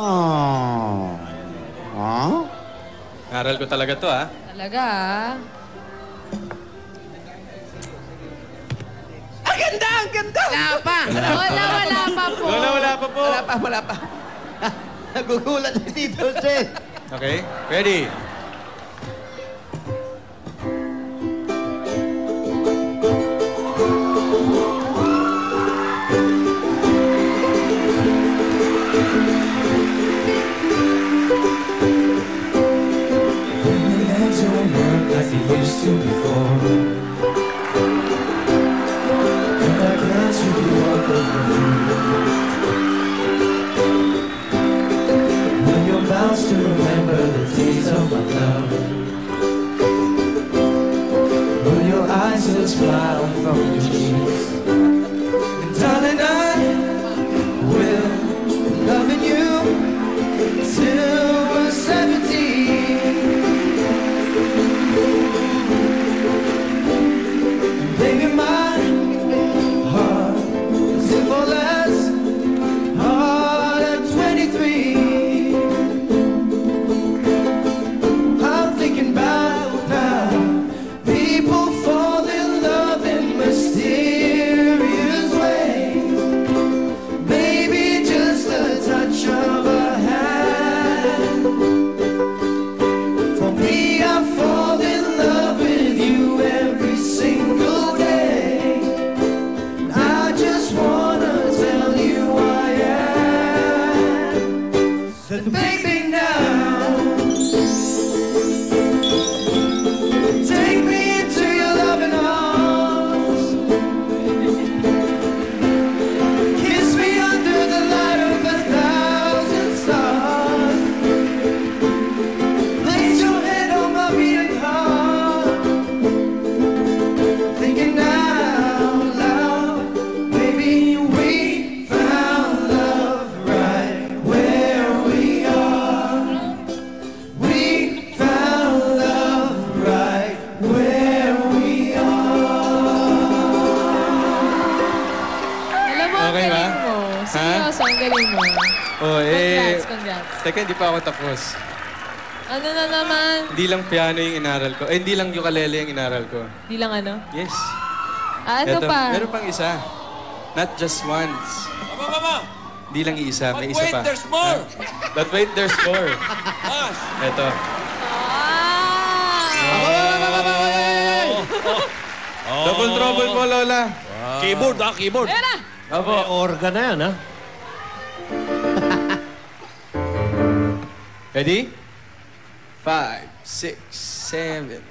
Oh. Huh? Aral ko talaga to, ha? Talaga, ah. Ang ganda! Ang ganda! Wala pa. Wala pa po. Wala pa po. Wala pa. Nagugulat na dito, Sen. Okay, ready? Used to before, and I glance with you off of the field. Will your mouth still remember the days of my love? Will your eyes still smile from your cheeks? And darling, I will loving you till we're 17. Baby, my heart is simple as heart at 23. I'm thinking about how people fall in love in mysterious ways. Maybe just a touch of a hand. For me, I fall in love with you every single day. I just wanna tell you I am. So baby, now take me into your loving arms. Kiss me under the light of 1,000 stars. Place your head on my beating heart. Thinking out loud, maybe we found love right where we are. We found love right where we are. Alam mo, ang Okay ba? galing mo. Seryoso, ang galing mo. Oh, Congrats. Teka, hindi pa ako tapos. Ano na naman? Hindi lang piano yung inaral ko. Hindi lang ukulele yung inaral ko. Di lang ano? Yes. Ano Eto, pa? Meron pang isa. Not just once. Hindi lang iisa, may isa Wait, pa. there's more. But wait, there's more. Ah, Eto. Double trouble po, Lola. keyboard, keyboard. Ayan na! Opo. Organ na yan, ha? Ready? 5, 6, 7.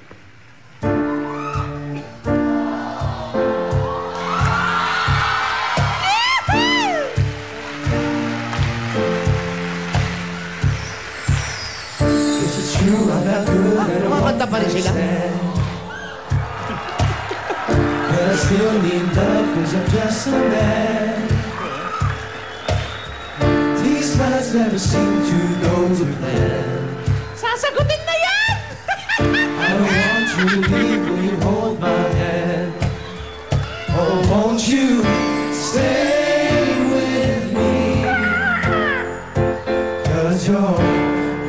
Guess it's true, I'm not good at Kumakanta pa rin sila. but I still need love 'cause I'm just a man. These nights never seem to go to plan. Sasagutin na yan! I don't want you to leave, will you hold my hand? Oh, won't you stay with me? 'Cause you're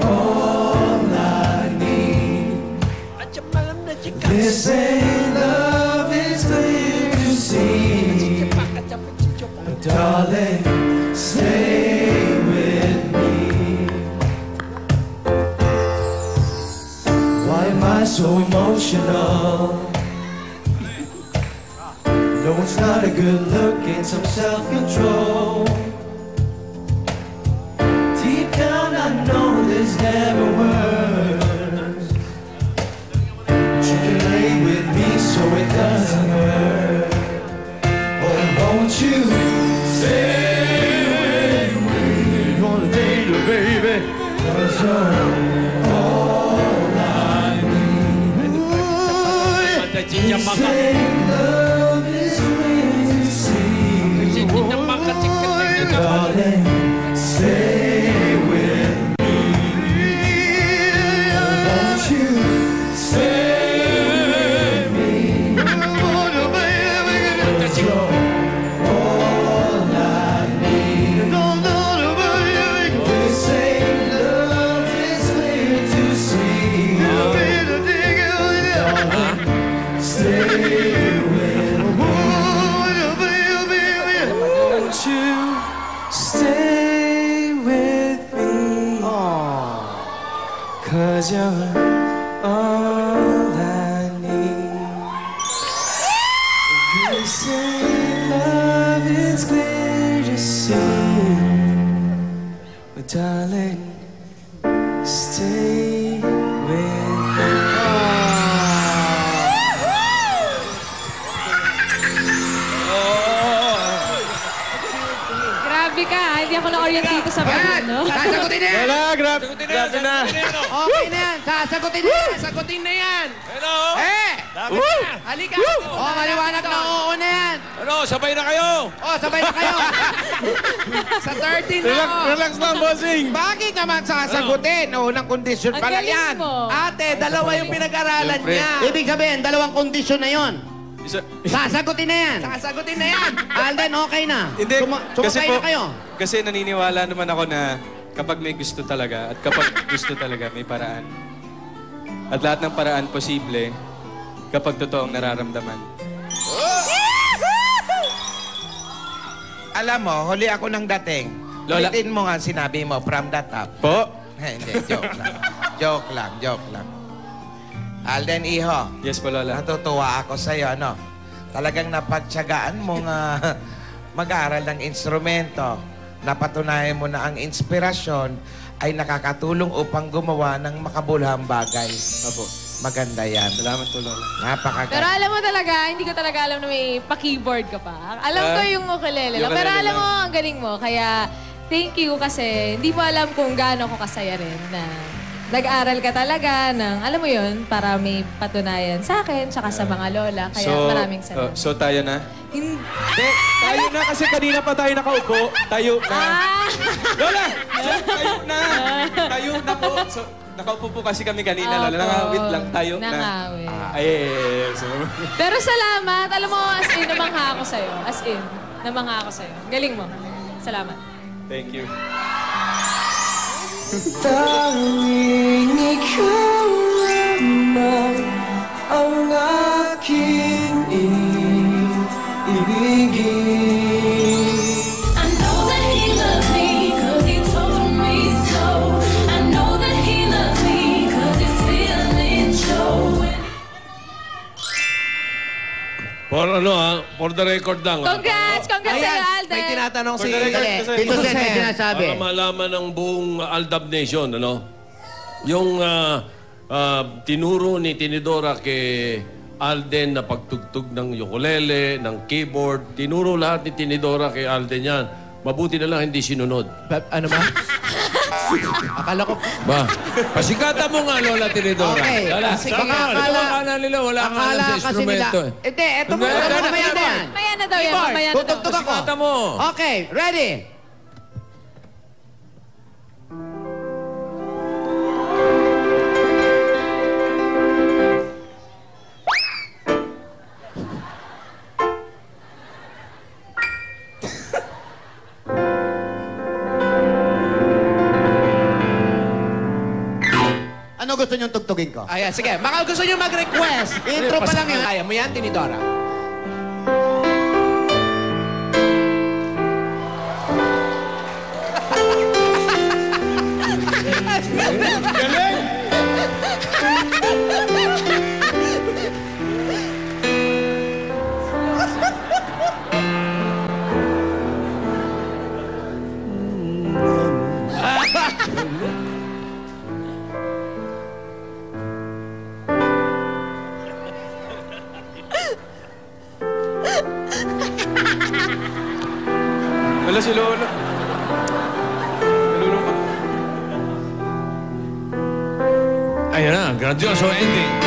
all I need. This ain't love, it's clear to see. But darling, stay with me. Why am I so emotional? No, it's not a good look, it's some self-control. Deep down I know this never works. You can lay with me so it doesn't hurt. Oh, won't you stay with me? Gonna date you, baby. 'Cause you're all I need. You say love is clear to see. Darling, stay with me. Won't you stay with me? 'Cause you're all I need. They say 'Cause you're all I need. You say love is clear to see, but darling, stay with me. Grabe ka, ha? Hindi ako na-orient dito sa band, no? Sasagutin na yan! Wala, grabe na. Okay na yan! Sasagutin na yan! Sagutin na yan! Hello? Halika! Maliwanag na oo na yan! Ano, sabay na kayo? Sabay na kayo! Sa 13 na Relax lang, bossing. Bakit naman sasagutin? Unang kondisyon Ang pala galing yan. mo. Ate, dalawa yung pinag-aralan Siyempre. niya. Ibig sabihin, dalawang kondisyon na yon. Sasagutin na yan. Sasagutin na yan. Alden, okay na. Hindi, Sumakay na kayo. Kasi naniniwala naman ako na kapag may gusto talaga at kapag gusto talaga, may paraan. At lahat ng paraan posible kapag totoong nararamdaman. Alam mo, huli ako nang dating. Lola. Ulitin mo nga sinabi mo, from the top. Po? Hindi, joke lang. Joke lang. Alden, iho. Yes po, Lola. Natutuwa ako sa'yo, no? Talagang napagtyagaan mong mag-aaral ng instrumento. Napatunayan mo na ang inspirasyon ay nakakatulong upang gumawa ng makabuluhang bagay. Opo. Maganda yan. Salamat po, Lola. Pero Napakaganda. alam mo talaga, hindi ko talaga alam na may pa-keyboard ka pa. Alam ko yung ukulele lang. Ukulele Pero alam lang. mo, ang galing mo. Kaya, thank you kasi hindi mo alam kung gaano ko kasaya rin na nag-aral ka talaga ng, alam mo yun, para may patunayan sa akin, tsaka sa mga lola. Kaya maraming salamat. So tayo na? Hindi. Hindi, tayo na kasi kanina pa tayo nakaupo. Tayo na. Lola! Tayo na! Tayo na po. So, nakaupo po kasi kami kanina, Lola. Opo. Nakawit lang. Tayo na. Nakawit. Ay, so, Pero salamat. Alam mo, as in, namangha ako sa'yo. As in, namangha ako sa'yo. Galing mo. Salamat. thank you. Tanging ikaw lamang ang aking ibigin. I know that he loves me 'cause he told me so. I know that he loves me 'cause his feelings show. For the record lang. Congrats! Congrats sa'yo, Alden! May tinatanong si Kasi- Tito Sen. May sinasabi. Para malaman ng buong Aldab Nation, ano? Yung tinuro ni Tinidora kay Alden na pagtugtog ng ukulele, ng keyboard. Tinuro lahat ni Tinidora kay Alden yan. Mabuti na lang hindi sinunod. Ano ba? Akala ko... Ba, pasikatan mo nga, Lola Tinidora. Okay. Lola, Kasi baka akala nila wala nga Akala alam sa kasi nila... instrumento. eh. Hindi, eto mo. Hindi, Mamaya na hindi. yan. Mamaya na daw yan. Mamaya na daw. Tutugtog ako. Pasikatan mo. Okay, ready? Ano gusto niyong tugtugin ko? Ayan, sige. Baka gusto niyo mag-request. Intro pa lang yun. Kaya mo yan, Tinidora. Wala si Lola. Nalulungkot. Ayan na, grandioso ending.